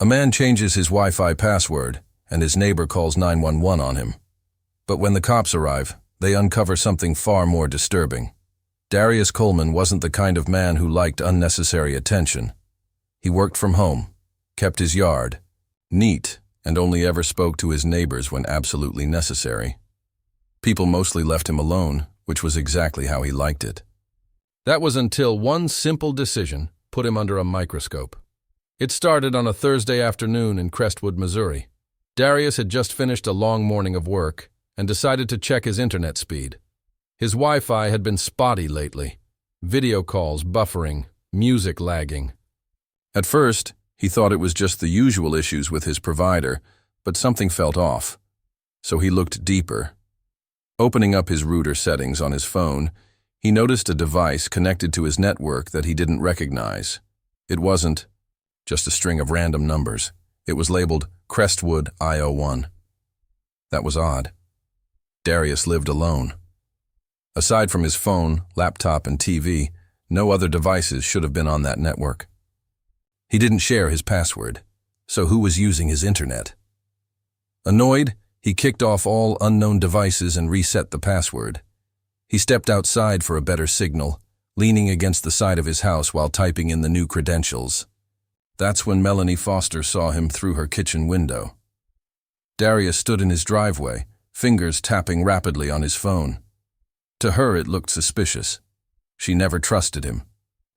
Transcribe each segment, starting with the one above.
A man changes his Wi-Fi password, and his neighbor calls 911 on him. But when the cops arrive, they uncover something far more disturbing. Darius Coleman wasn't the kind of man who liked unnecessary attention. He worked from home, kept his yard neat, and only ever spoke to his neighbors when absolutely necessary. People mostly left him alone, which was exactly how he liked it. That was until one simple decision put him under a microscope. It started on a Thursday afternoon in Crestwood, Missouri. Darius had just finished a long morning of work and decided to check his internet speed. His Wi-Fi had been spotty lately. Video calls buffering, music lagging. At first, he thought it was just the usual issues with his provider, but something felt off. So he looked deeper. Opening up his router settings on his phone, he noticed a device connected to his network that he didn't recognize. It wasn't just a string of random numbers. It was labeled Crestwood IO1. That was odd. Darius lived alone. Aside from his phone, laptop, and TV, no other devices should have been on that network. He didn't share his password, so who was using his internet? Annoyed, he kicked off all unknown devices and reset the password. He stepped outside for a better signal, leaning against the side of his house while typing in the new credentials. That's when Melanie Foster saw him through her kitchen window. Darius stood in his driveway, fingers tapping rapidly on his phone. To her, it looked suspicious. She never trusted him,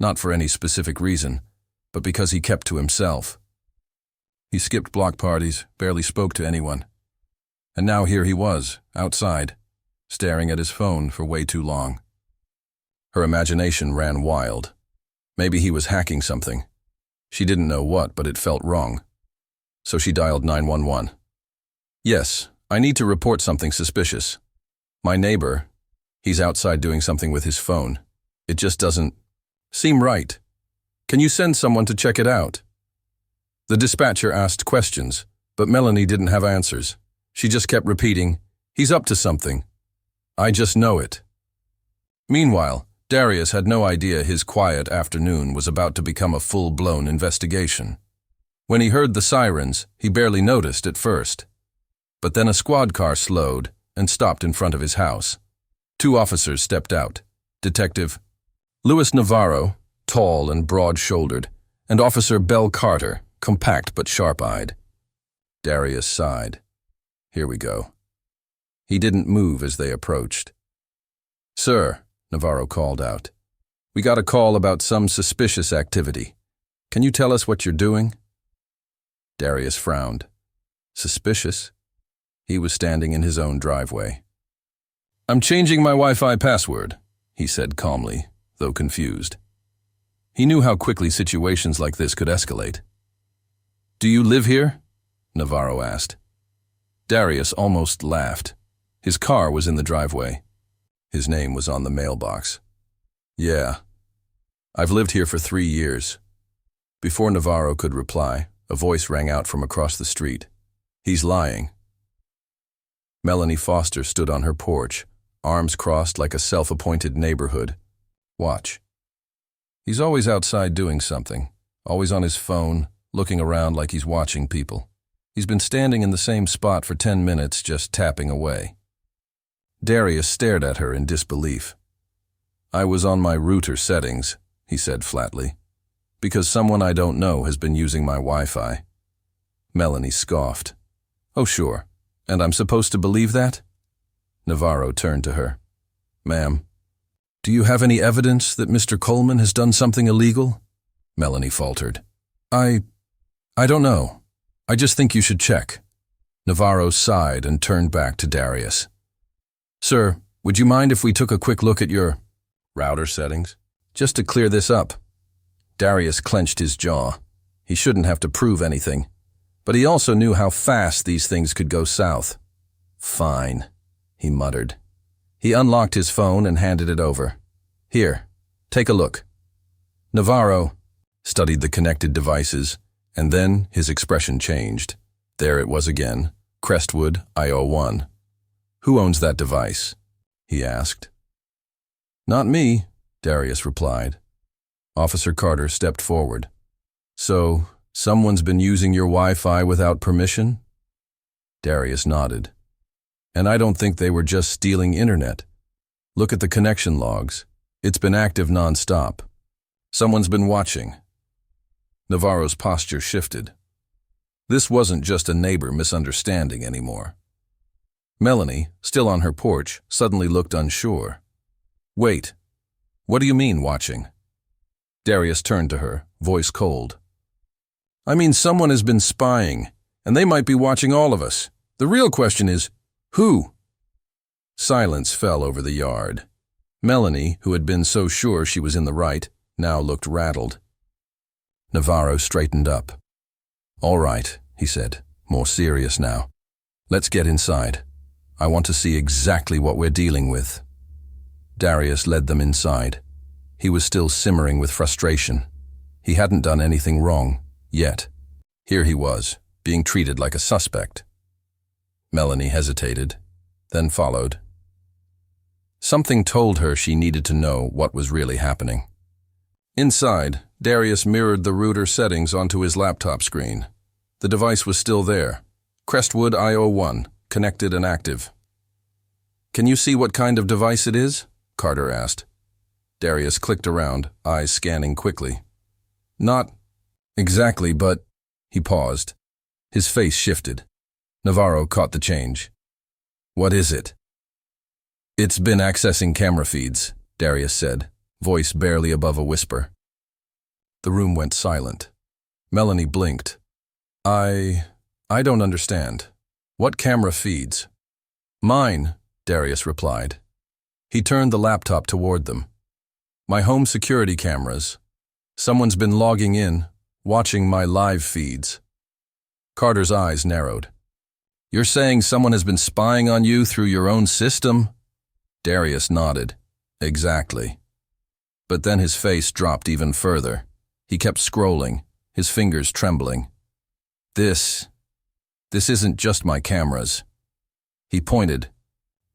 not for any specific reason, but because he kept to himself. He skipped block parties, barely spoke to anyone. And now here he was, outside, staring at his phone for way too long. Her imagination ran wild. Maybe he was hacking something. She didn't know what, but it felt wrong. So she dialed 911. Yes, I need to report something suspicious. My neighbor, he's outside doing something with his phone. It just doesn't seem right. Can you send someone to check it out? The dispatcher asked questions, but Melanie didn't have answers. She just kept repeating, he's up to something. I just know it. Meanwhile, Darius had no idea his quiet afternoon was about to become a full-blown investigation. When he heard the sirens, he barely noticed at first. But then a squad car slowed and stopped in front of his house. 2 officers stepped out. Detective Louis Navarro, tall and broad-shouldered, and Officer Bell Carter, compact but sharp-eyed. Darius sighed. Here we go. He didn't move as they approached. Sir, Navarro called out, we got a call about some suspicious activity. Can you tell us what you're doing? Darius frowned. Suspicious? He was standing in his own driveway. I'm changing my Wi-Fi password, he said calmly, though confused. He knew how quickly situations like this could escalate. Do you live here? Navarro asked. Darius almost laughed. His car was in the driveway. His name was on the mailbox. Yeah. I've lived here for 3 years. Before Navarro could reply, a voice rang out from across the street. He's lying. Melanie Foster stood on her porch, arms crossed like a self-appointed neighborhood. Watch. He's always outside doing something, always on his phone, looking around like he's watching people. He's been standing in the same spot for 10 minutes, just tapping away. Darius stared at her in disbelief. I was on my router settings, he said flatly, because someone I don't know has been using my Wi-Fi. Melanie scoffed. Oh, sure. And I'm supposed to believe that? Navarro turned to her. Ma'am, do you have any evidence that Mr. Coleman has done something illegal? Melanie faltered. I don't know. I just think you should check. Navarro sighed and turned back to Darius. Sir, would you mind if we took a quick look at your router settings? Just to clear this up. Darius clenched his jaw. He shouldn't have to prove anything. But he also knew how fast these things could go south. Fine, he muttered. He unlocked his phone and handed it over. Here, take a look. Navarro studied the connected devices, and then his expression changed. There it was again, Crestwood IO1. Who owns that device? He asked. Not me, Darius replied. Officer Carter stepped forward. So, Someone's been using your Wi-Fi without permission? Darius nodded. And I don't think they were just stealing internet. Look at the connection logs. It's been active non-stop. Someone's been watching. Navarro's posture shifted. This wasn't just a neighbor misunderstanding anymore. Melanie, still on her porch, suddenly looked unsure. Wait, what do you mean watching? Darius turned to her, voice cold. I mean, someone has been spying, and they might be watching all of us. The real question is, who? Silence fell over the yard. Melanie, who had been so sure she was in the right, now looked rattled. Navarro straightened up. All right, he said, more serious now. Let's get inside. I want to see exactly what we're dealing with. Darius led them inside. He was still simmering with frustration. He hadn't done anything wrong, yet. Here he was, being treated like a suspect. Melanie hesitated, then followed. Something told her she needed to know what was really happening. Inside, Darius mirrored the router settings onto his laptop screen. The device was still there. Crestwood IO1, connected and active. Can you see what kind of device it is? Carter asked. Darius clicked around, eyes scanning quickly. Not exactly, but... He paused. His face shifted. Navarro caught the change. What is it? It's been accessing camera feeds, Darius said, voice barely above a whisper. The room went silent. Melanie blinked. I don't understand. What camera feeds? Mine, Darius replied. He turned the laptop toward them. My home security cameras. Someone's been logging in, watching my live feeds. Carter's eyes narrowed. You're saying someone has been spying on you through your own system? Darius nodded. Exactly. But then his face dropped even further. He kept scrolling, his fingers trembling. This isn't just my cameras. He pointed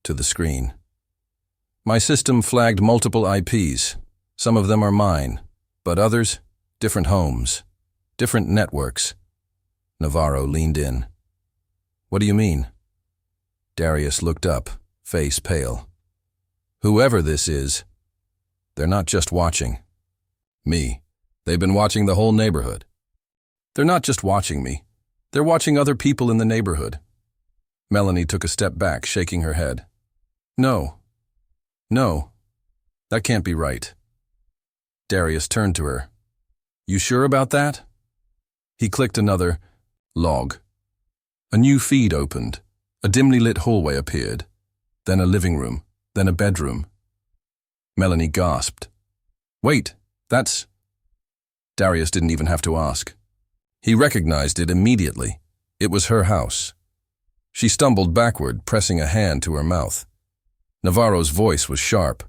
to the screen. My system flagged multiple IPs. Some of them are mine, but others, different homes, different networks. Navarro leaned in. What do you mean? Darius looked up, face pale. Whoever this is, they're not just watching me. They've been watching the whole neighborhood. They're not just watching me. They're watching other people in the neighborhood. Melanie took a step back, shaking her head. No, that can't be right. Darius turned to her. You sure about that? He clicked another log. A new feed opened. A dimly lit hallway appeared. Then a living room. Then a bedroom. Melanie gasped. Wait, that's... Darius didn't even have to ask. He recognized it immediately. It was her house. She stumbled backward, pressing a hand to her mouth. Navarro's voice was sharp.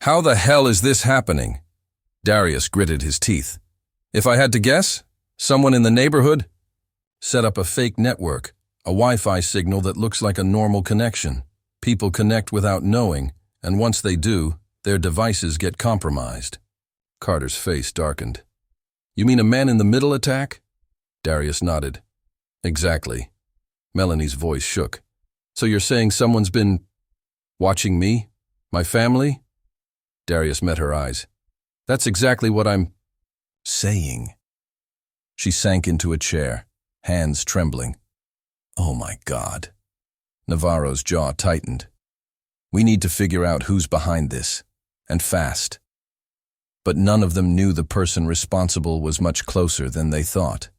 How the hell is this happening? Darius gritted his teeth. If I had to guess, someone in the neighborhood set up a fake network, a Wi-Fi signal that looks like a normal connection. People connect without knowing, and once they do, their devices get compromised. Carter's face darkened. You mean a man-in-the-middle attack? Darius nodded. Exactly. Melanie's voice shook. So you're saying someone's been watching me? My family? Darius met her eyes. That's exactly what I'm saying. She sank into a chair, hands trembling. Oh my God. Navarro's jaw tightened. We need to figure out who's behind this, and fast. But none of them knew the person responsible was much closer than they thought.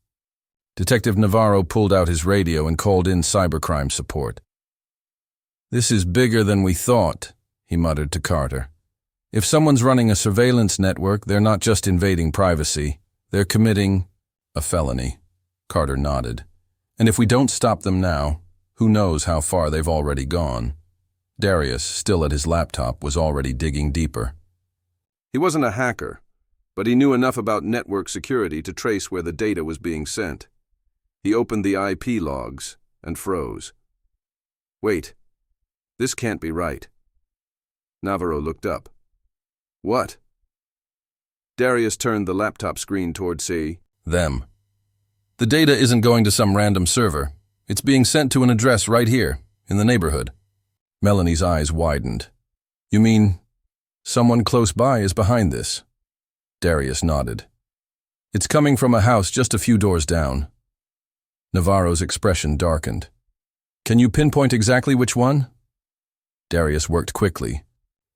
Detective Navarro pulled out his radio and called in cybercrime support. This is bigger than we thought, he muttered to Carter. If someone's running a surveillance network, they're not just invading privacy. They're committing a felony. Carter nodded. And if we don't stop them now, who knows how far they've already gone. Darius, still at his laptop, was already digging deeper. He wasn't a hacker, but he knew enough about network security to trace where the data was being sent. He opened the IP logs and froze. Wait, this can't be right. Navarro looked up. What? Darius turned the laptop screen toward them. The data isn't going to some random server. It's being sent to an address right here, in the neighborhood. Melanie's eyes widened. You mean someone close by is behind this? Darius nodded. It's coming from a house just a few doors down. Navarro's expression darkened. Can you pinpoint exactly which one? Darius worked quickly,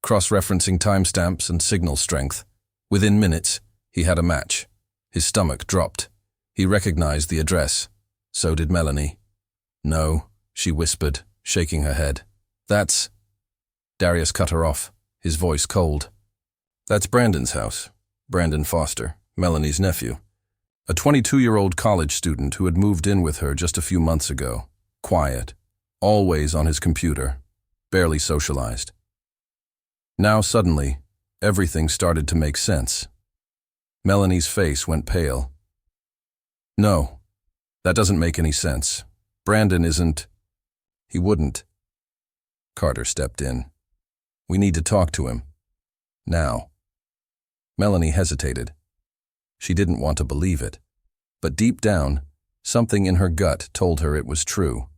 cross-referencing timestamps and signal strength. Within minutes, he had a match. His stomach dropped. He recognized the address. So did Melanie. No, she whispered, shaking her head. That's... Darius cut her off, his voice cold. That's Brandon's house. Brandon Foster, Melanie's nephew. A 22-year-old college student who had moved in with her just a few months ago. Quiet, always on his computer, barely socialized. Now suddenly, everything started to make sense. Melanie's face went pale. No, that doesn't make any sense. Brandon isn't... He wouldn't. Carter stepped in. We need to talk to him. Now. Melanie hesitated. She didn't want to believe it. But deep down, something in her gut told her it was true.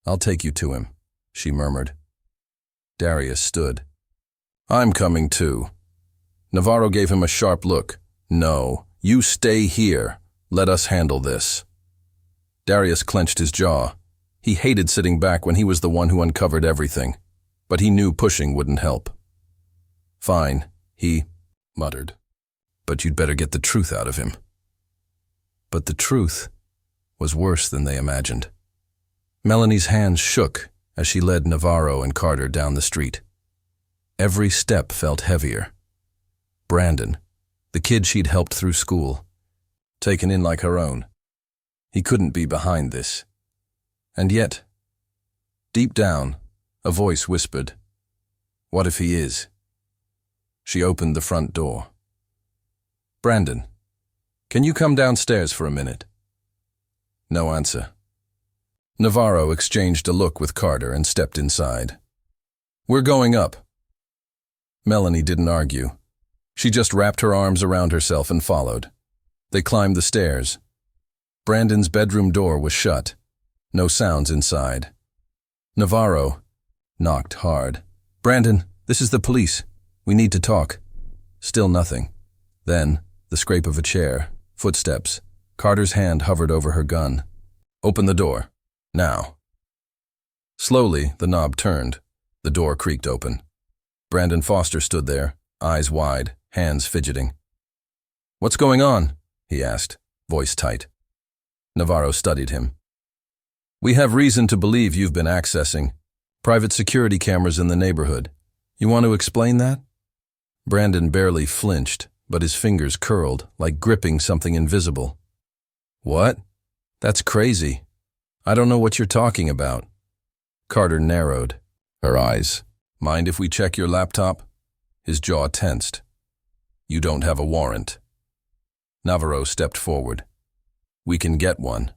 I'll take you to him, she murmured. Darius stood. I'm coming too. Navarro gave him a sharp look. No, you stay here. Let us handle this. Darius clenched his jaw. He hated sitting back when he was the one who uncovered everything, but he knew pushing wouldn't help. Fine, he muttered. But you'd better get the truth out of him. But the truth was worse than they imagined. Melanie's hands shook as she led Navarro and Carter down the street. Every step felt heavier. Brandon, the kid she'd helped through school, taken in like her own. He couldn't be behind this. And yet, deep down, a voice whispered, what if he is? She opened the front door. Brandon, can you come downstairs for a minute? No answer. Navarro exchanged a look with Carter and stepped inside. We're going up. Melanie didn't argue. She just wrapped her arms around herself and followed. They climbed the stairs. Brandon's bedroom door was shut. No sounds inside. Navarro knocked hard. Brandon, this is the police. We need to talk. Still nothing. Then, the scrape of a chair, footsteps. Carter's hand hovered over her gun. Open the door. Now. Slowly, the knob turned. The door creaked open. Brandon Foster stood there, eyes wide, hands fidgeting. What's going on? He asked, voice tight. Navarro studied him. We have reason to believe you've been accessing private security cameras in the neighborhood. You want to explain that? Brandon barely flinched, but his fingers curled, like gripping something invisible. What? That's crazy. I don't know what you're talking about. Carter narrowed her eyes. Mind if we check your laptop? His jaw tensed. You don't have a warrant. Navarro stepped forward. We can get one.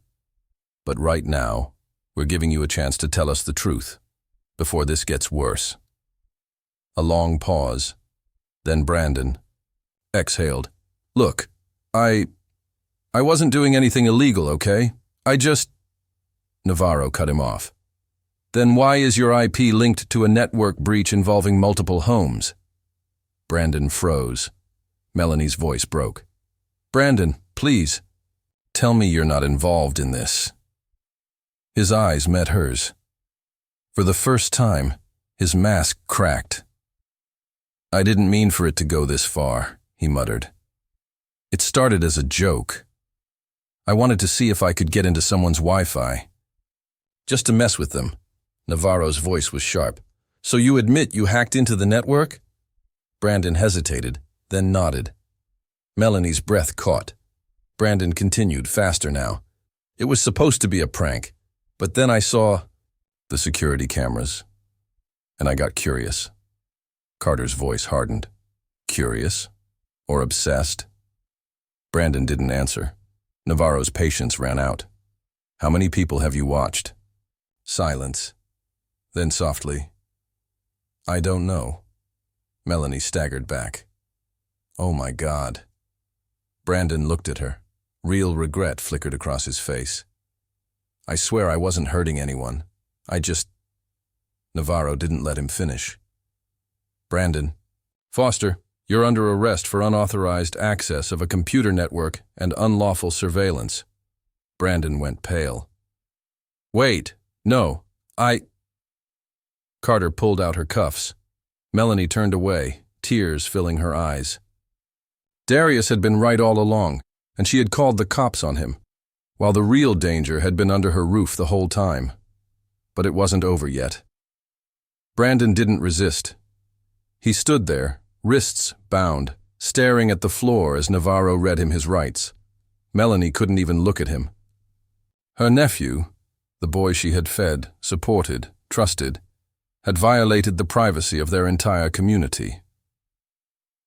But right now, we're giving you a chance to tell us the truth, before this gets worse. A long pause. Then Brandon exhaled. Look, I wasn't doing anything illegal, okay? Navarro cut him off. Then why is your IP linked to a network breach involving multiple homes? Brandon froze. Melanie's voice broke. Brandon, please, tell me you're not involved in this. His eyes met hers. For the first time, his mask cracked. I didn't mean for it to go this far, he muttered. It started as a joke. I wanted to see if I could get into someone's Wi-Fi. Just to mess with them. Navarro's voice was sharp. So you admit you hacked into the network? Brandon hesitated, then nodded. Melanie's breath caught. Brandon continued, faster now. It was supposed to be a prank, but then I saw the security cameras, and I got curious. Carter's voice hardened. Curious? Or obsessed? Brandon didn't answer. Navarro's patience ran out. How many people have you watched? Silence. Then softly, I don't know. Melanie staggered back. Oh my God. Brandon looked at her. Real regret flickered across his face. I swear I wasn't hurting anyone. Navarro didn't let him finish. Brandon. Foster, you're under arrest for unauthorized access of a computer network and unlawful surveillance. Brandon went pale. Wait, no, Carter pulled out her cuffs. Melanie turned away, tears filling her eyes. Darius had been right all along, and she had called the cops on him, while the real danger had been under her roof the whole time. But it wasn't over yet. Brandon didn't resist. He stood there, wrists bound, staring at the floor as Navarro read him his rights. Melanie couldn't even look at him. Her nephew, the boy she had fed, supported, trusted, had violated the privacy of their entire community.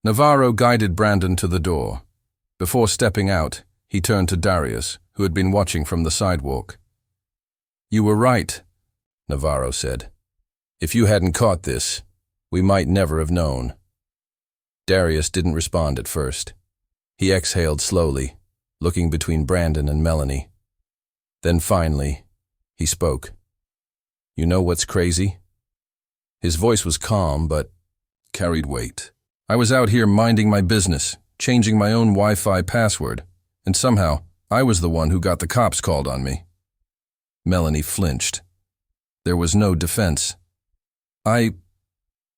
Navarro guided Brandon to the door. Before stepping out, he turned to Darius, who had been watching from the sidewalk. You were right, Navarro said. If you hadn't caught this, we might never have known. Darius didn't respond at first. He exhaled slowly, looking between Brandon and Melanie. Then finally, he spoke. You know what's crazy? His voice was calm, but carried weight. I was out here minding my business, changing my own Wi-Fi password, and somehow I was the one who got the cops called on me. Melanie flinched. There was no defense. I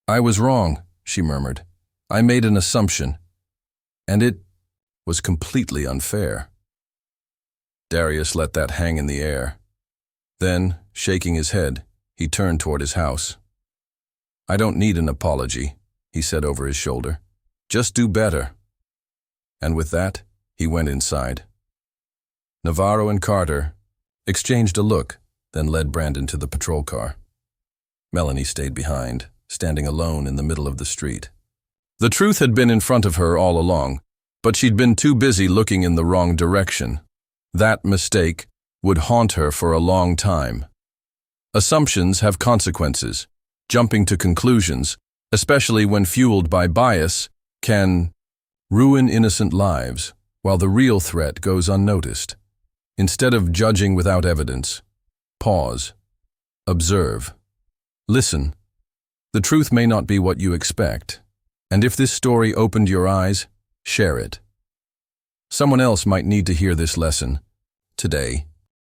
was wrong, she murmured. I made an assumption, and it was completely unfair. Darius let that hang in the air. Then, shaking his head, he turned toward his house. I don't need an apology, he said over his shoulder. Just do better. And with that, he went inside. Navarro and Carter exchanged a look, then led Brandon to the patrol car. Melanie stayed behind, standing alone in the middle of the street. The truth had been in front of her all along, but she'd been too busy looking in the wrong direction. That mistake would haunt her for a long time. Assumptions have consequences. Jumping to conclusions, especially when fueled by bias, can ruin innocent lives, while the real threat goes unnoticed. Instead of judging without evidence, pause, observe, listen. The truth may not be what you expect, and if this story opened your eyes, share it. Someone else might need to hear this lesson today.